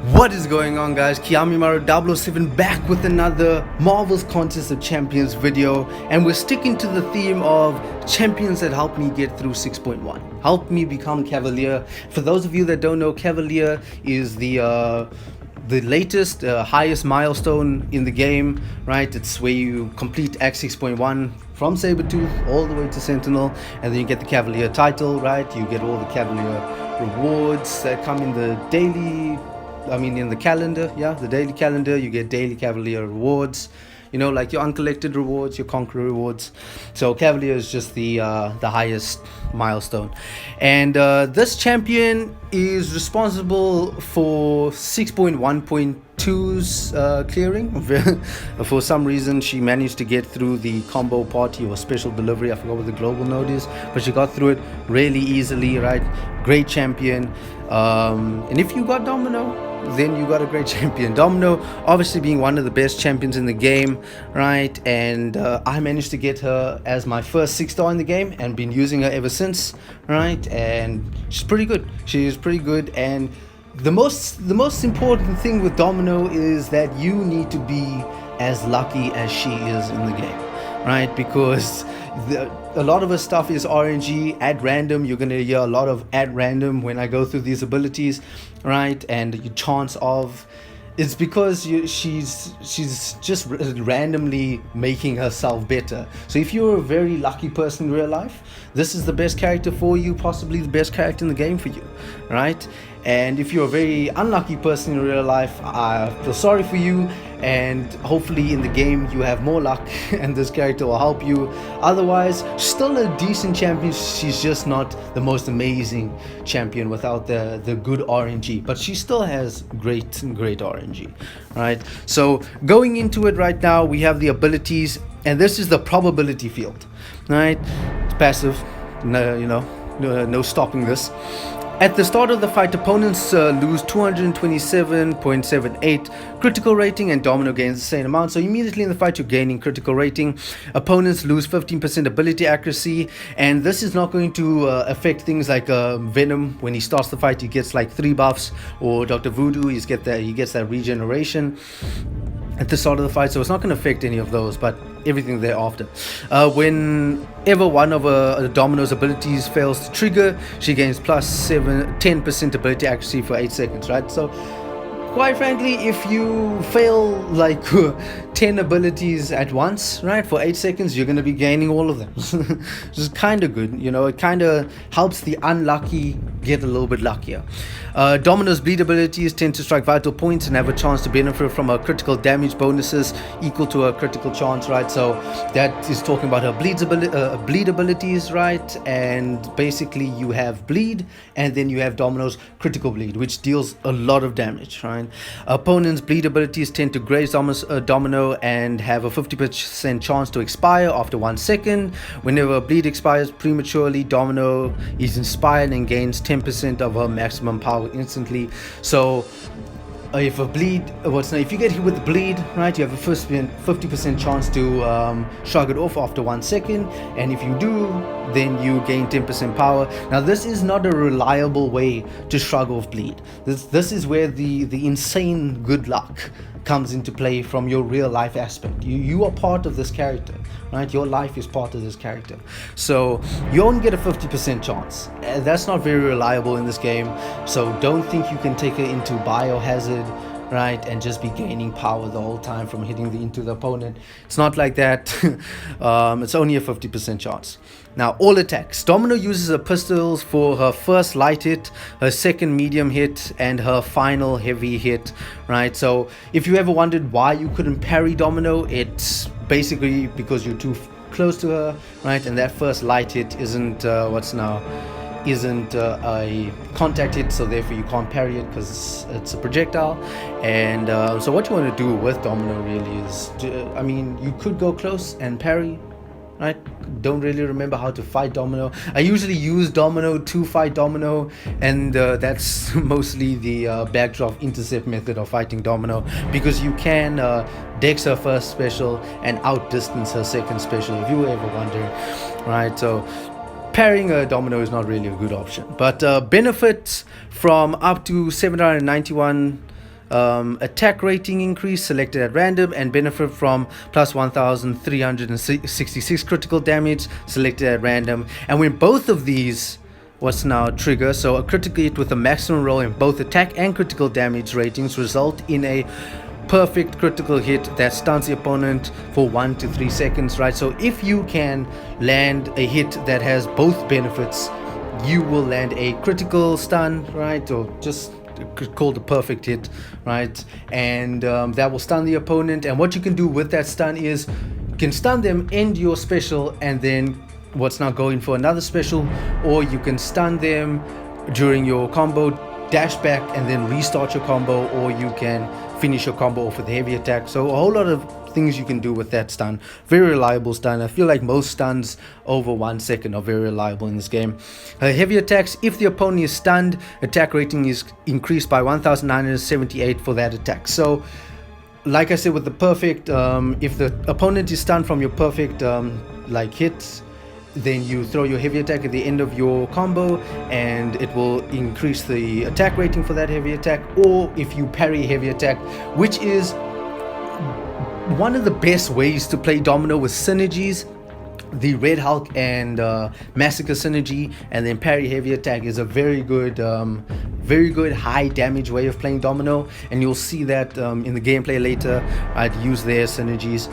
What is going on, guys? Kiamimaru 007 back with another Marvel's Contest of Champions video, and we're sticking to the theme of champions that helped me get through 6.1, helped me become Cavalier. For those of you that don't know, Cavalier is the latest highest milestone in the game, right? It's where you complete Act 6.1 from Sabretooth all the way to Sentinel, and then you get the Cavalier title, right? You get all the Cavalier rewards that come in the in the calendar, the daily calendar. You get daily Cavalier rewards, like your uncollected rewards, your Conqueror rewards. So Cavalier is just the highest milestone, and this champion is responsible for 6.1.2's clearing. For some reason, she managed to get through the combo party or special delivery. I forgot what the global node is, but she got through it really easily, right? Great champion. And if you got Domino, then you got a great champion. Domino obviously being one of the best champions in the game, right? And I managed to get her as my first 6-star in the game and been using her ever since, right? And she's pretty good. She is pretty good. And the most important thing with Domino is that you need to be as lucky as she is in the game, right? Because a lot of her stuff is RNG at random. You're gonna hear a lot of at random when I go through these abilities, right? And your chance of, it's because she's just randomly making herself better. So if you're a very lucky person in real life, this is the best character for you, possibly the best character in the game for you, right? And if you're a very unlucky person in real life, I feel sorry for you, and hopefully in the game you have more luck and this character will help you. Otherwise, still a decent champion. She's just not the most amazing champion without the good RNG, but she still has great RNG, right? So going into it right now, we have the abilities, and this is the probability field, right? It's passive, no stopping this. At the start of the fight, opponents lose 227.78 critical rating, and Domino gains the same amount. So immediately in the fight, you're gaining critical rating. Opponents lose 15% ability accuracy, and this is not going to affect things like Venom. When he starts the fight, he gets like 3 buffs, or Dr. Voodoo, he gets that regeneration at the start of the fight, so it's not going to affect any of those, but everything thereafter. Whenever one of Domino's abilities fails to trigger, she gains plus 10% ability accuracy for 8 seconds, right? So quite frankly, if you fail like 10 abilities at once, right, for 8 seconds, you're going to be gaining all of them. Which is kind of good. It kind of helps the unlucky get a little bit luckier. Domino's bleed abilities tend to strike vital points and have a chance to benefit from her critical damage bonuses equal to her critical chance, right? So that is talking about her bleed abilities, right? And basically you have bleed, and then you have Domino's critical bleed, which deals a lot of damage, right? Opponents' bleed abilities tend to graze Domino and have a 50% chance to expire after 1 second. Whenever a bleed expires prematurely, Domino is inspired and gains 10% of her maximum power instantly. So if you get hit with the bleed, right, you have a 50% chance to shrug it off after 1 second, and if you do, then you gain 10% power. Now this is not a reliable way to shrug off bleed. This is where the insane good luck comes into play from your real life aspect. You are part of this character, right? Your life is part of this character, so you only get a 50% chance. That's not very reliable in this game, so don't think you can take it into biohazard, right, and just be gaining power the whole time from hitting into the opponent. It's not like that. It's only a 50% chance. Now, all attacks. Domino uses her pistols for her first light hit, her second medium hit, and her final heavy hit, right? So if you ever wondered why you couldn't parry Domino, it's basically because you're too close to her, right? And that first light hit isn't a contact hit, so therefore you can't parry it because it's a projectile. And so what you want to do with Domino really is, you could go close and parry, right? Don't really remember how to fight Domino. I usually use Domino to fight Domino, and that's mostly the backdrop intercept method of fighting Domino, because you can dex her first special and outdistance her second special, if you were ever wondering, right? So parrying a Domino is not really a good option, but benefits from up to 791 attack rating increase selected at random, and benefit from plus 1366 critical damage selected at random. And when both of these what's now trigger, so a critical hit with a maximum roll in both attack and critical damage ratings result in a perfect critical hit that stuns the opponent for 1 to 3 seconds, right? So if you can land a hit that has both benefits, you will land a critical stun, right? Or just called a perfect hit, right? And that will stun the opponent. And what you can do with that stun is you can stun them, end your special, and then what's now going for another special, or you can stun them during your combo, dash back, and then restart your combo, or you can finish your combo off with heavy attack. So a whole lot of things you can do with that stun. Very reliable stun. I feel like most stuns over 1 second are very reliable in this game. Heavy attacks, if the opponent is stunned, attack rating is increased by 1978 for that attack. So like I said, with the perfect, if the opponent is stunned from your perfect like hits, then you throw your heavy attack at the end of your combo and it will increase the attack rating for that heavy attack. Or if you parry heavy attack, which is one of the best ways to play Domino with synergies, the Red Hulk and Massacre synergy, and then parry heavy attack is a very good high damage way of playing Domino, and you'll see that in the gameplay later. I'd use their synergies.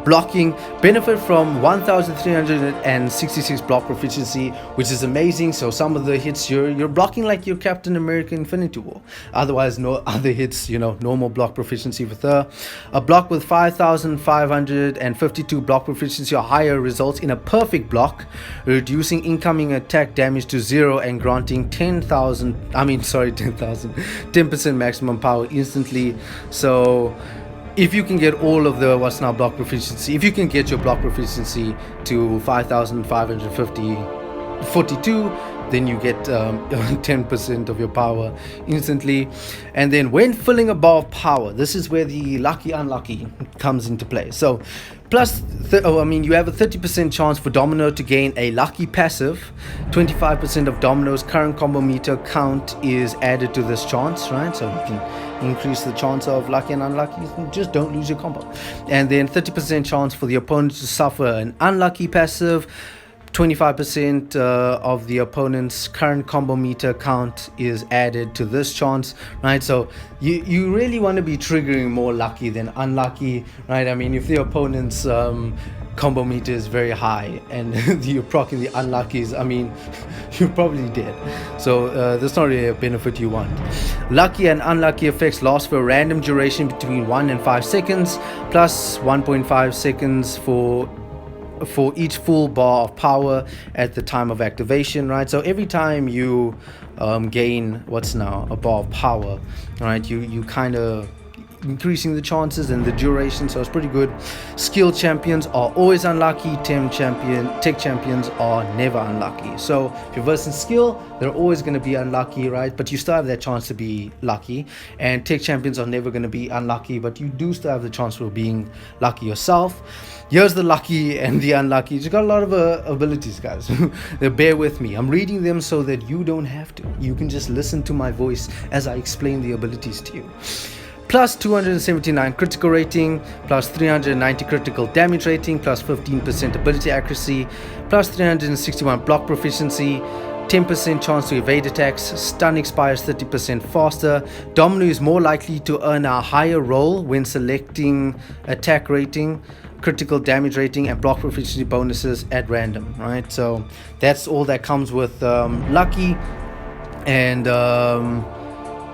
Blocking, benefit from 1366 block proficiency, which is amazing. So some of the hits you're blocking like your Captain America Infinity War. Otherwise, no other hits, normal block proficiency with her. A block with 5552 block proficiency or higher results in a perfect block, reducing incoming attack damage to 0 and granting 10% maximum power instantly. So if you can get all of the what's now block proficiency, if you can get your block proficiency to 5542, then you get 10% of your power instantly. And then when filling a bar of power, this is where the lucky unlucky comes into play. So you have a 30% chance for Domino to gain a lucky passive. 25% of Domino's current combo meter count is added to this chance, right? So you can increase the chance of lucky and unlucky, just don't lose your combo. And then 30% chance for the opponent to suffer an unlucky passive. 25% of the opponent's current combo meter count is added to this chance, right? So you really want to be triggering more lucky than unlucky, right? I mean, if the opponent's combo meter is very high and you're proccing the unluckies, I mean, you're probably dead. So that's not really a benefit you want. Lucky and unlucky effects last for a random duration between 1 and 5 seconds, plus 1.5 seconds for each full bar of power at the time of activation, right? So every time you gain what's now a bar of power, right, you kind of increasing the chances and the duration, so it's pretty good. Skill champions are always unlucky. Tech champions are never unlucky. So if you're versed in skill, they're always going to be unlucky, right? But you still have that chance to be lucky. And tech champions are never going to be unlucky, but you do still have the chance for being lucky yourself. Here's the lucky and the unlucky. You got a lot of abilities, guys. Bear with me. I'm reading them so that you don't have to. You can just listen to my voice as I explain the abilities to you. Plus 279 critical rating, plus 390 critical damage rating, plus 15% ability accuracy, plus 361 block proficiency, 10% chance to evade attacks, stun expires 30% faster. Domino is more likely to earn a higher roll when selecting attack rating, critical damage rating, and block proficiency bonuses at random, right? So that's all that comes with lucky. And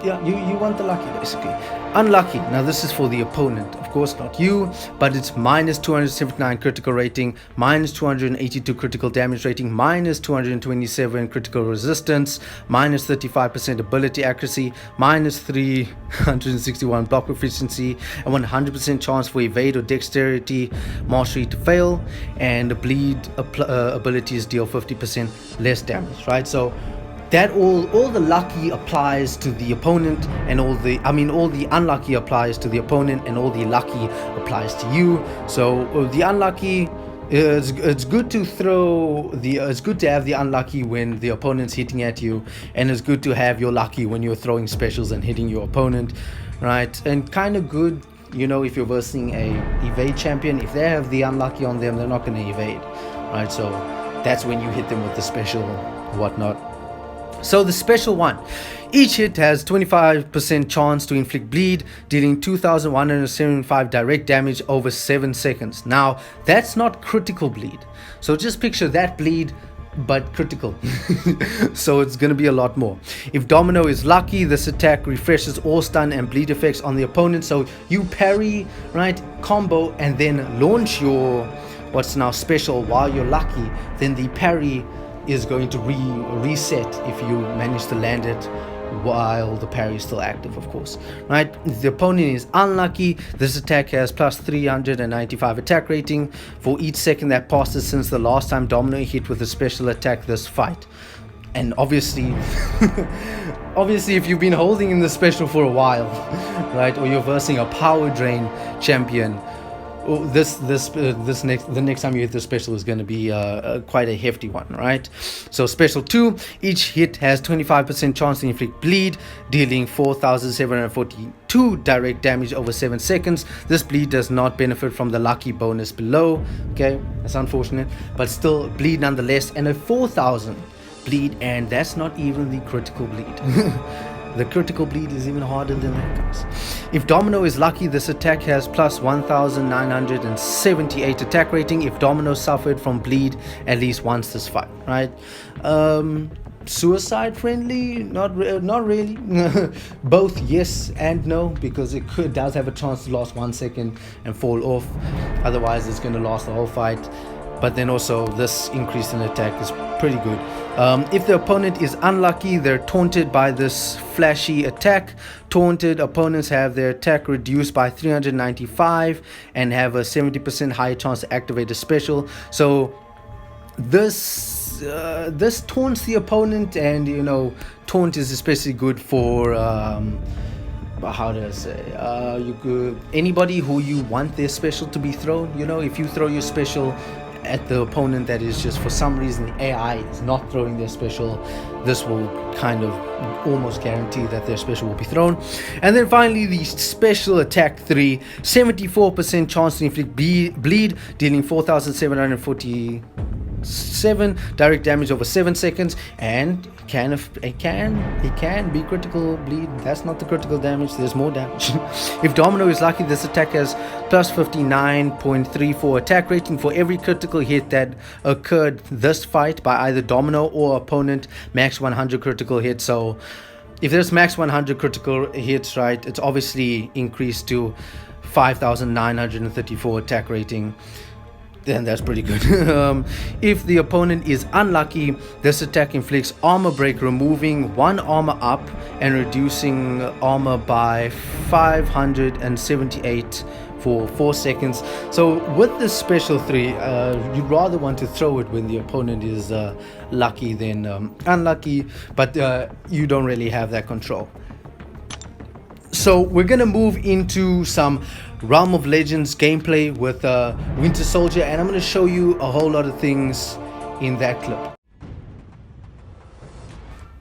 you want the lucky, basically. Unlucky, now this is for the opponent, of course not you, but it's minus 279 critical rating, minus 282 critical damage rating, minus 227 critical resistance, minus 35% ability accuracy, minus 361 block proficiency, and 100% chance for evade or dexterity mastery to fail, and bleed abilities deal 50% less damage, right? So that all the lucky applies to the opponent, and all the unlucky applies to the opponent, and all the lucky applies to you. So the unlucky, It's good to throw the it's good to have the unlucky when the opponent's hitting at you, and it's good to have your lucky when you're throwing specials and hitting your opponent, right? And kind of good, if you're versing a evade champion, if they have the unlucky on them, they're not going to evade, right? So that's when you hit them with the special whatnot. So the special one, each hit has 25% chance to inflict bleed, dealing 2,175 direct damage over 7 seconds. Now, that's not critical bleed. So just picture that bleed, but critical. So it's going to be a lot more. If Domino is lucky, this attack refreshes all stun and bleed effects on the opponent. So you parry, right, combo, and then launch your what's now special while you're lucky, then the parry is going to reset if you manage to land it while the parry is still active, of course, right? If the opponent is unlucky, this attack has plus 395 attack rating for each second that passes since the last time Domino hit with a special attack this fight. And obviously if you've been holding in the special for a while, right, or you're versing a power drain champion, the next time you hit the special is going to be quite a hefty one, right? So special 2, each hit has 25% chance to inflict bleed, dealing 4,742 direct damage over 7 seconds. This bleed does not benefit from the lucky bonus below. Okay, that's unfortunate, but still bleed nonetheless, and a 4,000 bleed, and that's not even the critical bleed. The critical bleed is even harder than that, guys. If Domino is lucky, this attack has plus 1,978 attack rating if Domino suffered from bleed at least once this fight, right? Suicide friendly? Not really. Both yes and no, because it does have a chance to last 1 second and fall off. Otherwise, it's going to last the whole fight. But then also this increase in attack is pretty good. If the opponent is unlucky, they're taunted by this flashy attack. Taunted opponents have their attack reduced by 395 and have a 70% higher chance to activate a special. So this taunts the opponent, and taunt is especially good for how do I say, anybody who you want their special to be thrown. If you throw your special at the opponent that is just for some reason the AI is not throwing their special, this will kind of almost guarantee that their special will be thrown. And then finally, the special attack 3, 74% chance to inflict bleed, dealing 4,747 direct damage over 7 seconds, and it can be critical bleed. That's not the critical damage, there's more damage. If Domino is lucky, this attack has plus 59.34 attack rating for every critical hit that occurred this fight by either Domino or opponent, max 100 critical hits. So if there's max 100 critical hits, right, it's obviously increased to 5,934 attack rating. Then that's pretty good. If the opponent is unlucky, this attack inflicts armor break, removing 1 armor up and reducing armor by 578 for 4 seconds. So with this special 3, you'd rather want to throw it when the opponent is lucky than unlucky, but you don't really have that control. So we're gonna move into some Realm of Legends gameplay with Winter Soldier, and I'm gonna show you a whole lot of things in that clip.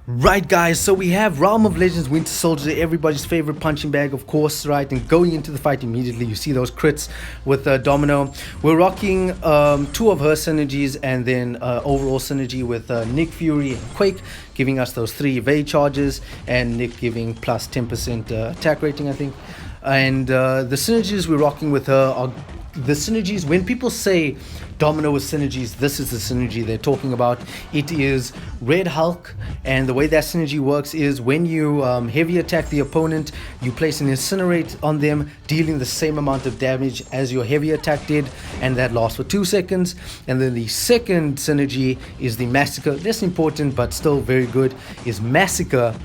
Right, guys, so we have Realm of Legends Winter Soldier, everybody's favorite punching bag, of course, right? And going into the fight immediately, you see those crits with Domino. We're rocking 2 of her synergies, and then overall synergy with Nick Fury and Quake, giving us those 3 evade charges, and Nick giving plus 10% attack rating, I think. And the synergies we're rocking with her are the synergies. When people say Domino with synergies, this is the synergy they're talking about. It is Red Hulk, and the way that synergy works is when you heavy attack the opponent, you place an incinerate on them, dealing the same amount of damage as your heavy attack did, and that lasts for 2 seconds. And then the second synergy is the Massacre, less important but still very good, is Massacre.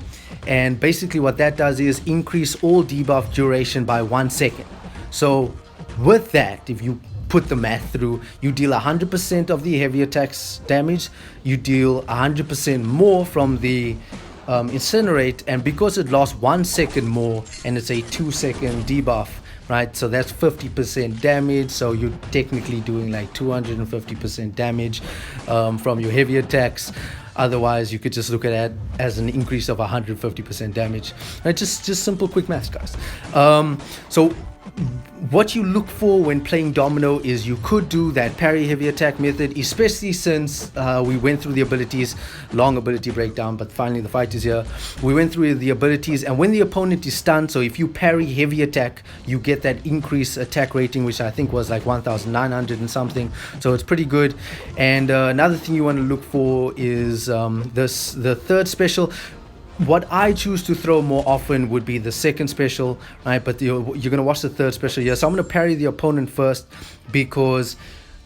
And basically what that does is increase all debuff duration by 1 second. So with that, if you put the math through, you deal 100% of the heavy attacks damage, you deal 100% more from the incinerate, and because it lasts 1 second more and it's a 2 second debuff right? So that's 50% damage. So you're technically doing like 250% damage from your heavy attacks. Otherwise, you could just look at that as an increase of 150% damage. Right? Just simple, quick maths, guys. So what you look for when playing Domino is you could do that parry heavy attack method, especially since we went through the abilities, long ability breakdown, but finally the fight is here. We went through the abilities, and when the opponent is stunned, so if you parry heavy attack, you get that increased attack rating, which I think was like 1900 and something, so it's pretty good. And another thing you want to look for is the third special. What I choose to throw more often would be the second special, right? But you're going to watch the third special here. So I'm going to parry the opponent first, because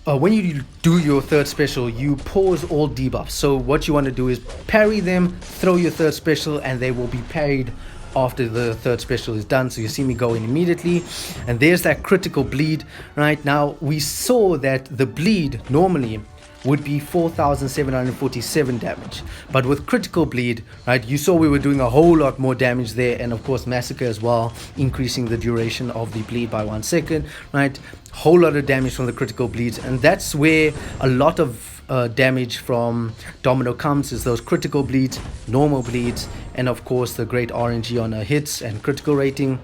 when you do your third special, you pause all debuffs. So what you want to do is parry them, throw your third special, and they will be parried after the third special is done. So you see me go in immediately, and there's that critical bleed. Right now, we saw that the bleed normally would be 4,747 damage, but with critical bleed, right, you saw we were doing a whole lot more damage there, and of course massacre as well, increasing the duration of the bleed by 1 second, right? Whole lot of damage from the critical bleeds, and that's where a lot of damage from Domino comes, is those critical bleeds, normal bleeds, and of course the great RNG on hits and critical rating.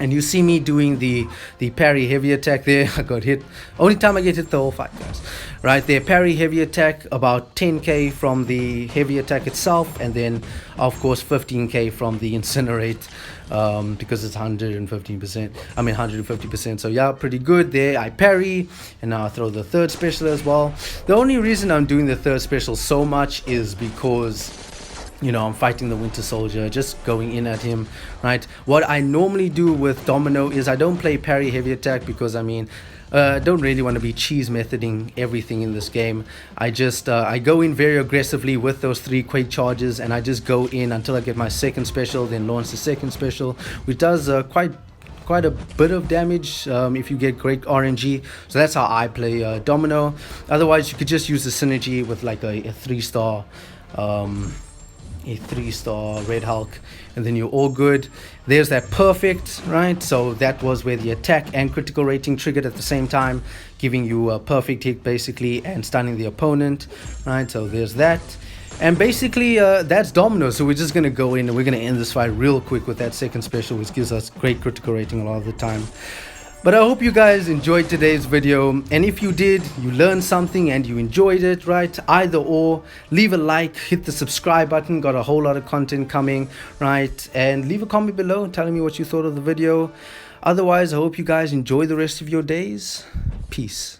And you see me doing the parry heavy attack there. I got hit. Only time I get hit the whole fight, guys. Right there, parry heavy attack, about 10k from the heavy attack itself, and then of course 15k from the incinerate, because it's 115%. I mean 150%. So yeah, pretty good there. I parry, and now I throw the third special as well. The only reason I'm doing the third special so much is because, you know, I'm fighting the Winter Soldier, just going in at him, right? What I normally do with Domino is I don't play parry heavy attack, because I mean, I don't really want to be cheese methoding everything in this game. I just I go in very aggressively with those 3 quake charges, and I just go in until I get my second special, then launch the second special, which does quite a bit of damage if you get great RNG. So that's how I play Domino. Otherwise, you could just use the synergy with like a 3-star Red Hulk, and then you're all good. There's that perfect, right? So that was where the attack and critical rating triggered at the same time, giving you a perfect hit basically and stunning the opponent, right? So there's that. And basically that's Domino. So we're just gonna go in and we're gonna end this fight real quick with that second special, which gives us great critical rating a lot of the time. But I hope you guys enjoyed today's video, and if you did, you learned something and you enjoyed it, right? Either or, leave a like, hit the subscribe button, got a whole lot of content coming, right? And leave a comment below telling me what you thought of the video. Otherwise, I hope you guys enjoy the rest of your days. Peace.